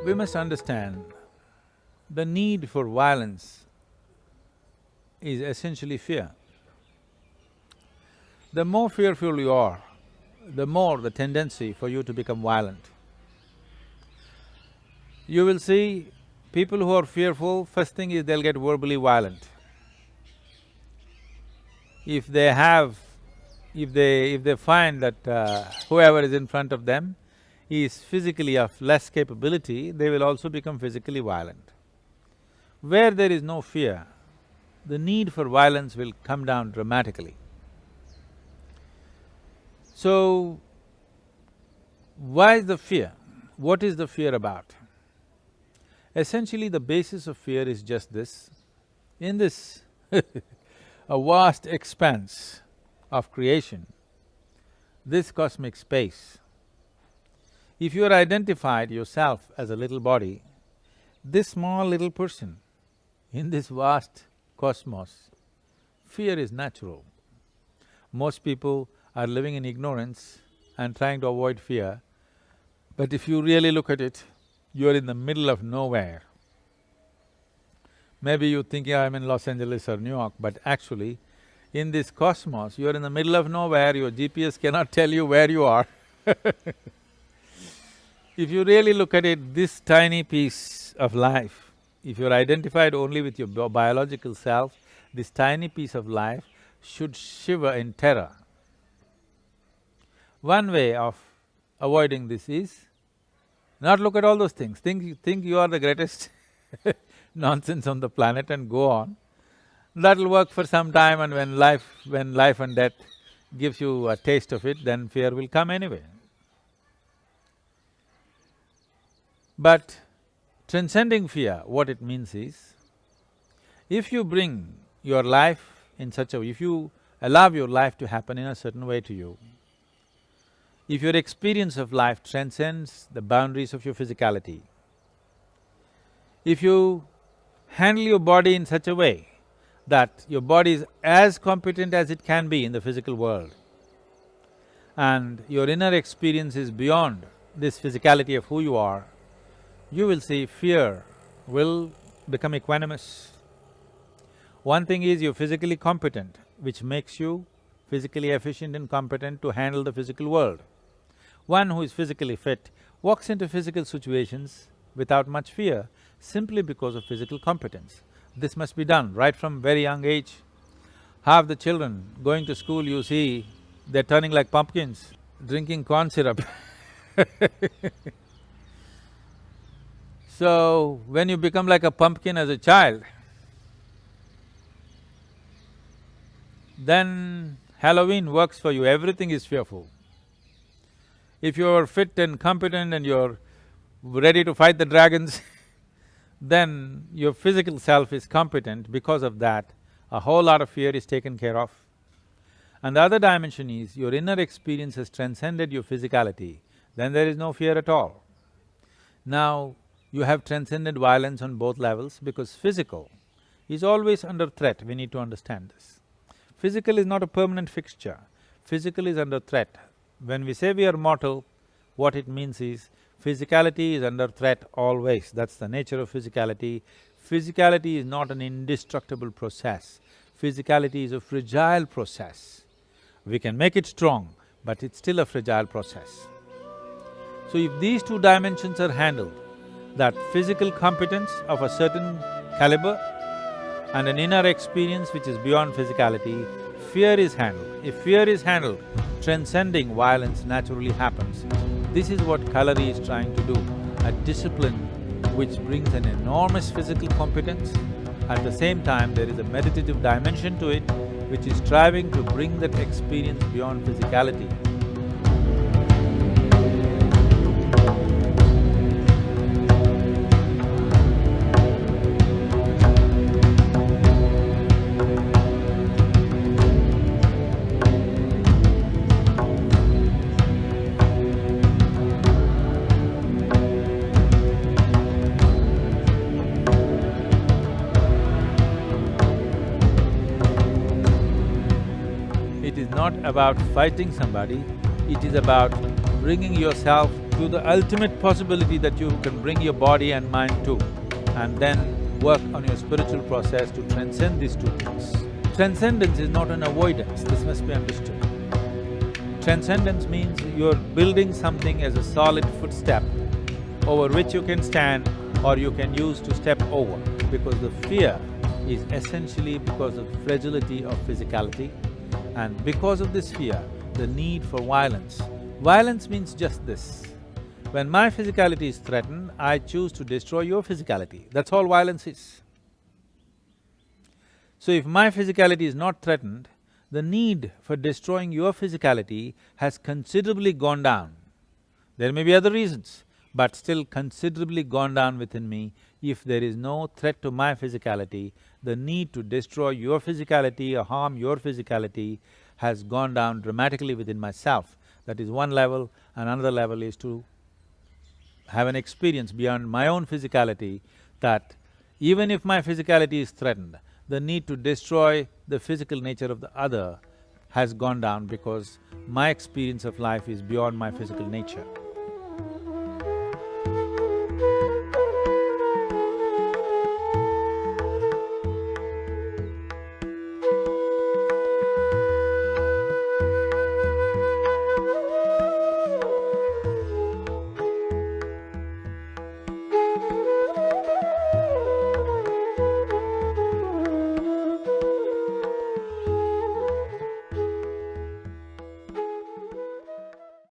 we must understand the need for violence is essentially fear. The more fearful you are, the more the tendency for you to become violent. You will see people who are fearful, first thing is they'll get verbally violent. If they have… if they find that whoever is in front of them is physically of less capability, they will also become physically violent. Where there is no fear, the need for violence will come down dramatically. So, why is the fear? What is the fear about? Essentially, the basis of fear is just this. In this a vast expanse of creation, this cosmic space, if you are identified yourself as a little body, this small little person in this vast cosmos, fear is natural. Most people are living in ignorance and trying to avoid fear, but if you really look at it, you are in the middle of nowhere. Maybe you think, yeah, I'm in Los Angeles or New York, but actually, in this cosmos, you are in the middle of nowhere, your GPS cannot tell you where you are. If you really look at it, this tiny piece of life, if you're identified only with your biological self, this tiny piece of life should shiver in terror. One way of avoiding this is not look at all those things, think you are the greatest nonsense on the planet and go on. That'll work for some time, and when life and death gives you a taste of it, then fear will come anyway. But transcending fear, what it means is, if you bring your life in such a way, if you allow your life to happen in a certain way to you, if your experience of life transcends the boundaries of your physicality, if you handle your body in such a way that your body is as competent as it can be in the physical world, and your inner experience is beyond this physicality of who you are, you will see fear will become equanimous. One thing is you're physically competent, which makes you physically efficient and competent to handle the physical world. One who is physically fit walks into physical situations without much fear simply because of physical competence. This must be done right from very young age. Half the children going to school, you see, they're turning like pumpkins, drinking corn syrup So, when you become like a pumpkin as a child, then Halloween works for you, everything is fearful. If you're fit and competent and you're ready to fight the dragons then your physical self is competent. Because of that, a whole lot of fear is taken care of. And the other dimension is, your inner experience has transcended your physicality, then there is no fear at all. Now, you have transcended violence on both levels because physical is always under threat, we need to understand this. Physical is not a permanent fixture, physical is under threat. When we say we are mortal, what it means is, physicality is under threat always, that's the nature of physicality. Physicality is not an indestructible process, physicality is a fragile process. We can make it strong, but it's still a fragile process. So if these two dimensions are handled, that physical competence of a certain caliber and an inner experience which is beyond physicality, fear is handled. If fear is handled, transcending violence naturally happens. This is what Kalari is trying to do, a discipline which brings an enormous physical competence. At the same time, there is a meditative dimension to it which is striving to bring that experience beyond physicality. It is not about fighting somebody, it is about bringing yourself to the ultimate possibility that you can bring your body and mind to, and then work on your spiritual process to transcend these two things. Transcendence is not an avoidance, this must be understood. Transcendence means you're building something as a solid footstep over which you can stand or you can use to step over, because the fear is essentially because of fragility of physicality, and because of this fear, the need for violence. Violence means just this: when my physicality is threatened, I choose to destroy your physicality, that's all violence is. So if my physicality is not threatened, the need for destroying your physicality has considerably gone down. There may be other reasons, but still considerably gone down within me. If there is no threat to my physicality, the need to destroy your physicality or harm your physicality has gone down dramatically within myself. That is one level, and another level is to have an experience beyond my own physicality, that even if my physicality is threatened, the need to destroy the physical nature of the other has gone down, because my experience of life is beyond my physical nature.